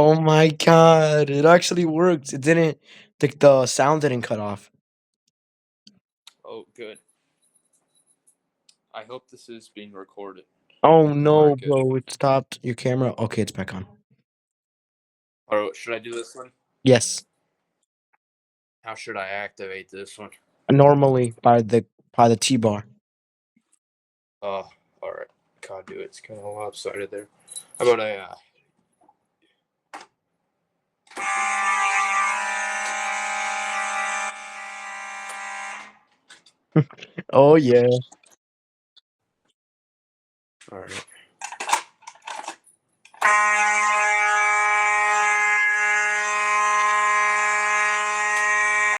Oh my god, it actually worked. It didn't the sound didn't cut off. Oh, good. I hope this is being recorded. Oh no, Alright, good. bro, it stopped your camera. Okay, it's back on. Alright, should I do this one? Yes, How should I activate this one? normally by the T-bar. Oh, alright. God, do it. It's kind of lopsided there. How about Oh yeah. Alright.